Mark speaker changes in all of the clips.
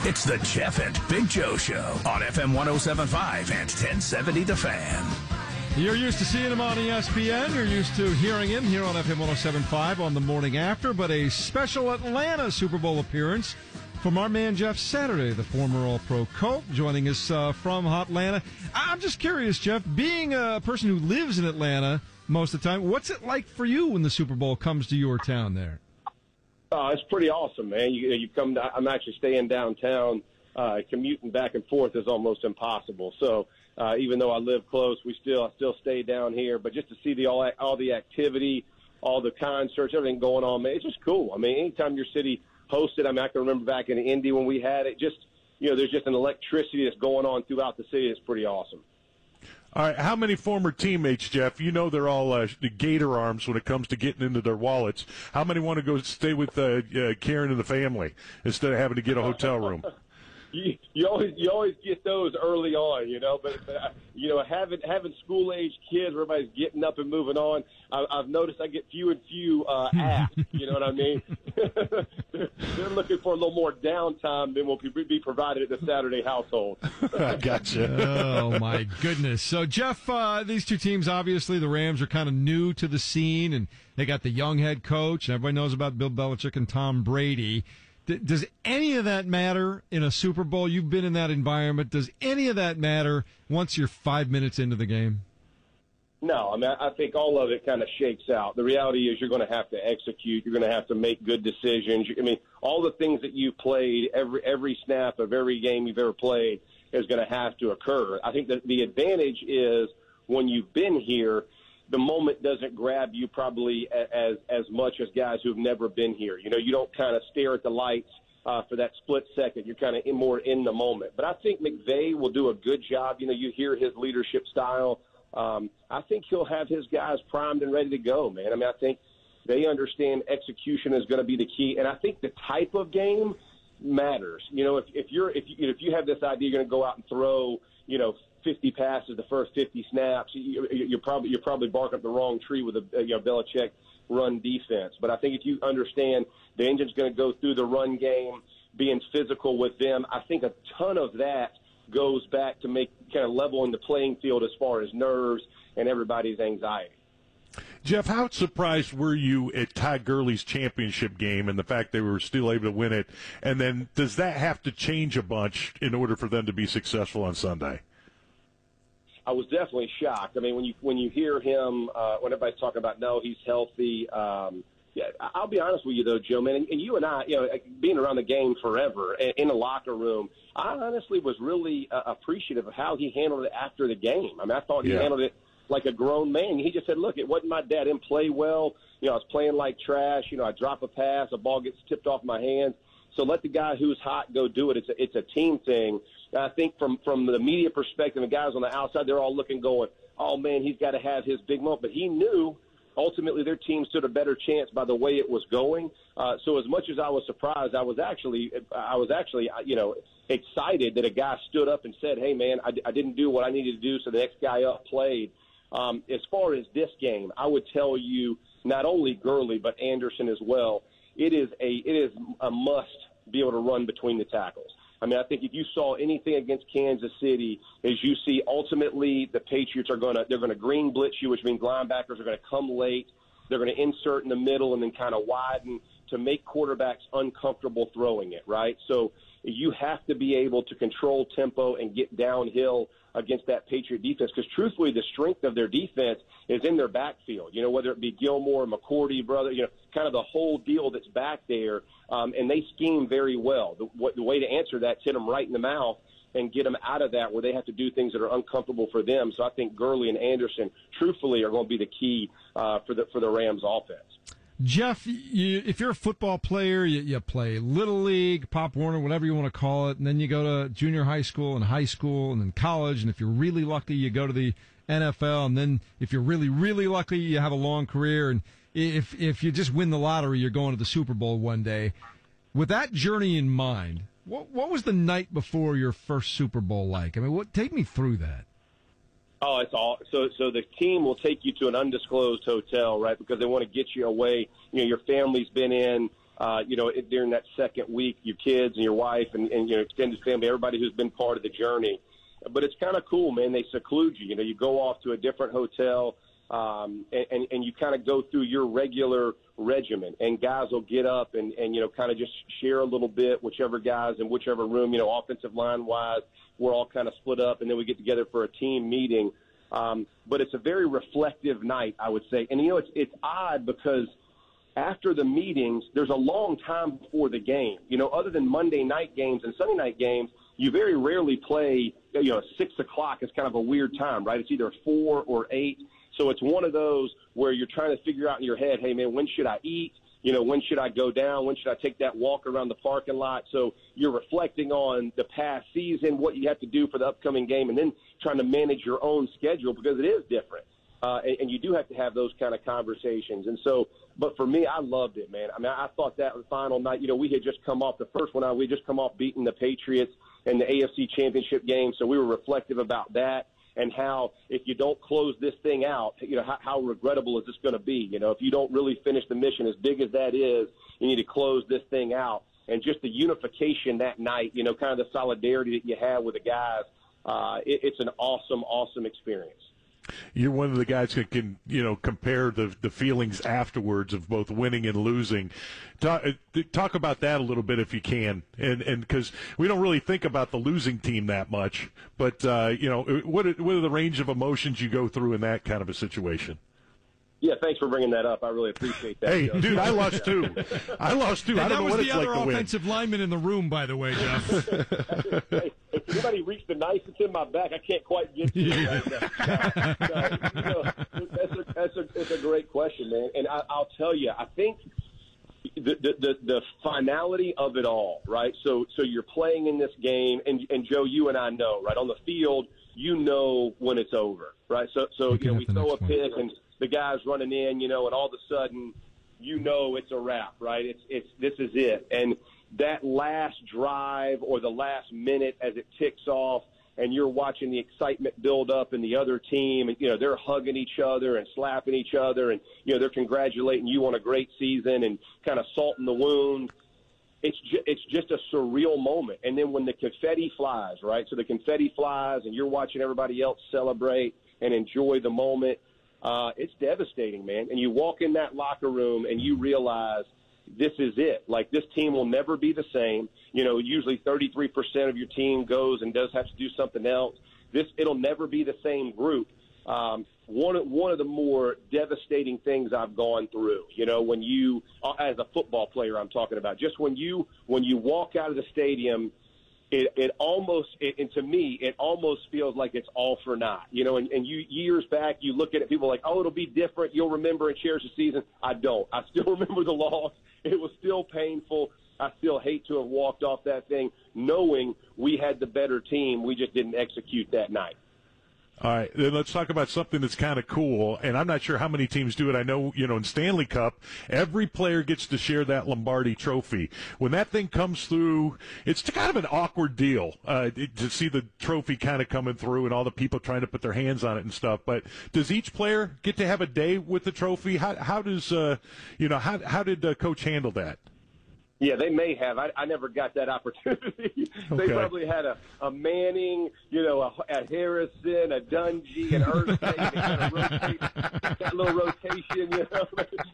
Speaker 1: It's the Jeff and Big Joe Show on FM 107.5 and 1070 The Fan.
Speaker 2: You're used to seeing him on ESPN. You're used to hearing him here on FM 107.5 on the morning after. But a special Atlanta Super Bowl appearance from our man Jeff Saturday, the former All-Pro Colt, joining us from Atlanta. I'm just curious, Jeff, being a person who lives in Atlanta most of the time, what's it like for you when the Super Bowl comes to your town there?
Speaker 3: It's pretty awesome, man. You come. I'm actually staying downtown. Commuting back and forth is almost impossible. So even though I live close, I still stay down here. But just to see all the activity, all the concerts, everything going on, man, it's just cool. I mean, anytime your city hosted, I can remember back in Indy when we had it. Just there's just an electricity that's going on throughout the city. It's pretty awesome.
Speaker 4: All right, how many former teammates, Jeff? You know they're all gator arms when it comes to getting into their wallets. How many want to go stay with Karen and the family instead of having to get a hotel room?
Speaker 3: You always get those early on, but having school age kids where everybody's getting up and moving on, I've noticed I get few and few asks. You know what I mean? They're looking for a little more downtime than will be provided at the Saturday household.
Speaker 4: I gotcha.
Speaker 2: Oh my goodness! So Jeff, these two teams, obviously the Rams are kind of new to the scene, and they got the young head coach, and everybody knows about Bill Belichick and Tom Brady. Does any of that matter in a Super Bowl? You've been in that environment. Does any of that matter once you're 5 minutes into the game?
Speaker 3: No, I think all of it kind of shakes out. The reality is you're going to have to execute. You're going to have to make good decisions. All the things that you've played, every snap of every game you've ever played is going to have to occur. I think that the advantage is when you've been here, the moment doesn't grab you probably as much as guys who've never been here. You don't kind of stare at the lights for that split second. You're kind of more in the moment. But I think McVay will do a good job. You hear his leadership style. I think he'll have his guys primed and ready to go, man. I think they understand execution is going to be the key. And I think the type of game matters. If you have this idea you're going to go out and throw, 50 passes the first 50 snaps, you're probably barking up the wrong tree with a Belichick run defense. But I think if you understand the engine's going to go through the run game, being physical with them, I think a ton of that goes back to kind of leveling the playing field as far as nerves and everybody's anxiety.
Speaker 4: Jeff, how surprised were you at Todd Gurley's championship game and the fact they were still able to win it? And then does that have to change a bunch in order for them to be successful on Sunday?
Speaker 3: I was definitely shocked. When you hear him, when everybody's talking about, no, he's healthy. I'll be honest with you, though, Joe, man, and you and I, being around the game forever in the locker room, I honestly was really appreciative of how he handled it after the game. I thought he handled it like a grown man. He just said, look, it wasn't my dad. I didn't play well. I was playing like trash. I drop a pass, a ball gets tipped off my hands. So let the guy who's hot go do it. It's a team thing. And I think from the media perspective, the guys on the outside, they're all looking, going, oh, man, he's got to have his big moment. But he knew ultimately their team stood a better chance by the way it was going. So as much as I was surprised, I was actually excited that a guy stood up and said, hey, man, I didn't do what I needed to do, so the next guy up played. As far as this game, I would tell you not only Gurley but Anderson as well, it is a must be able to run between the tackles. I think if you saw anything against Kansas City, is you see ultimately the Patriots they're going to green blitz you, which means linebackers are going to come late. They're going to insert in the middle and then kind of widen to make quarterbacks uncomfortable throwing it, right? So you have to be able to control tempo and get downhill against that Patriot defense, because truthfully the strength of their defense is in their backfield, whether it be Gilmore, McCourty, brother, kind of the whole deal that's back there, and they scheme very well. The way to answer that is hit them right in the mouth and get them out of that where they have to do things that are uncomfortable for them. So I think Gurley and Anderson, truthfully, are going to be the key for the Rams offense.
Speaker 2: Jeff, if you're a football player, you play Little League, Pop Warner, whatever you want to call it, and then you go to junior high school and then college, and if you're really lucky, you go to the NFL, and then if you're really, really lucky, you have a long career, and if you just win the lottery, you're going to the Super Bowl one day. With that journey in mind, what was the night before your first Super Bowl like? Take me through that.
Speaker 3: Oh, it's all so the team will take you to an undisclosed hotel, right? Because they want to get you away. Your family's been in during that second week, your kids and your wife and extended family, everybody who's been part of the journey. But it's kind of cool, man. They seclude you. You go off to a different hotel, and you kind of go through your regular regimen. And guys will get up and kind of just share a little bit, whichever guys in whichever room, offensive line-wise, we're all kind of split up, and then we get together for a team meeting. But it's a very reflective night, I would say. And, it's odd because after the meetings, there's a long time before the game. Other than Monday night games and Sunday night games, you very rarely play, 6 o'clock is kind of a weird time, right? It's either 4 or 8. So it's one of those where you're trying to figure out in your head, hey, man, when should I eat? When should I go down? When should I take that walk around the parking lot? So you're reflecting on the past season, what you have to do for the upcoming game, and then trying to manage your own schedule because it is different. And you do have to have those kind of conversations. And so, but for me, I loved it, man. I mean, I thought that final night, we had just come off the first one. We had just come off beating the Patriots in the AFC Championship game. So we were reflective about that and how if you don't close this thing out, how regrettable is this going to be? If you don't really finish the mission, as big as that is, you need to close this thing out. And just the unification that night, kind of the solidarity that you have with the guys, it's an awesome, awesome experience.
Speaker 4: You're one of the guys that can, compare the feelings afterwards of both winning and losing. Talk about that a little bit if you can, and because we don't really think about the losing team that much. But what are the range of emotions you go through in that kind of a situation?
Speaker 3: Yeah, thanks for bringing that up. I really appreciate that.
Speaker 4: Hey, dude, I lost too. I don't know what it's like to win.
Speaker 2: That was the other offensive lineman in the room, by the way, Jeff.
Speaker 3: Hey, if anybody reached the knife that's in my back, I can't quite get to it right now. That's a great question, man. And I'll tell you, I think the finality of it all, right? So you're playing in this game, and Joe, you and I know, right? On the field, when it's over, right? So we throw a pick and the guy's running in, and all of a sudden, it's a wrap, right? This is it. And that last drive or the last minute as it ticks off and you're watching the excitement build up in the other team and, they're hugging each other and slapping each other and, they're congratulating you on a great season and kind of salting the wound. It's just a surreal moment. And then when the confetti flies, right? So the confetti flies and you're watching everybody else celebrate and enjoy the moment. It's devastating, man. And you walk in that locker room and you realize this is it. Like, this team will never be the same. Usually 33% of your team goes and does have to do something else. It'll never be the same group. One of the more devastating things I've gone through, when you, as a football player, I'm talking about, just when you walk out of the stadium, it almost feels like it's all for naught, and you years back, you look at it, people are like, oh, it'll be different. You'll remember and cherish the season. I don't. I still remember the loss. It was still painful. I still hate to have walked off that thing knowing we had the better team. We just didn't execute that night.
Speaker 4: All right, then let's talk about something that's kind of cool, and I'm not sure how many teams do it. I know, in Stanley Cup, every player gets to share that Lombardi trophy. When that thing comes through, it's kind of an awkward deal to see the trophy kind of coming through and all the people trying to put their hands on it and stuff. But does each player get to have a day with the trophy? How does how did Coach handle that?
Speaker 3: Yeah, they may have. I never got that opportunity.
Speaker 4: Okay.
Speaker 3: They probably had a Manning, a Harrison, a Dungy, an Irsay. They kind of rotate that little rotation.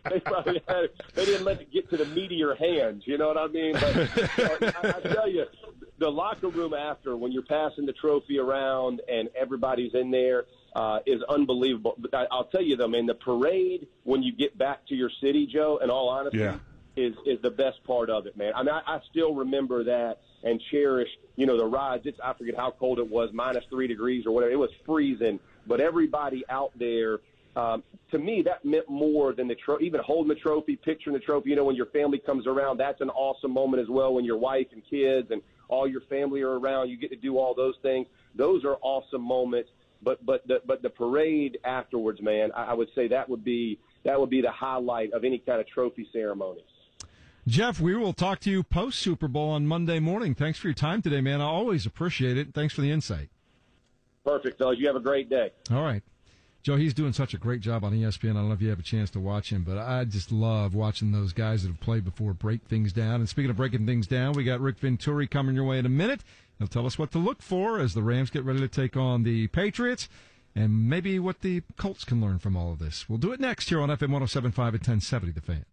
Speaker 3: They probably had it. They didn't let it get to the meatier hands. You know what I mean? But I tell you, the locker room after, when you're passing the trophy around and everybody's in there, is unbelievable. But I'll tell you though, man, the parade when you get back to your city, Joe. In all honesty. Yeah. Is the best part of it, man. I mean, I still remember that and cherish, the rides. I forget how cold it was, -3 degrees or whatever. It was freezing, but everybody out there, to me, that meant more than even holding the trophy, picturing the trophy. When your family comes around, that's an awesome moment as well. When your wife and kids and all your family are around, you get to do all those things. Those are awesome moments. But the parade afterwards, man, I would say that would be the highlight of any kind of trophy ceremony.
Speaker 2: Jeff, we will talk to you post-Super Bowl on Monday morning. Thanks for your time today, man. I always appreciate it. Thanks for the insight.
Speaker 3: Perfect, fellas. You have a great day.
Speaker 2: All right. Joe, he's doing such a great job on ESPN. I don't know if you have a chance to watch him, but I just love watching those guys that have played before break things down. And speaking of breaking things down, we got Rick Venturi coming your way in a minute. He'll tell us what to look for as the Rams get ready to take on the Patriots and maybe what the Colts can learn from all of this. We'll do it next here on FM 107.5 at 1070 The Fan.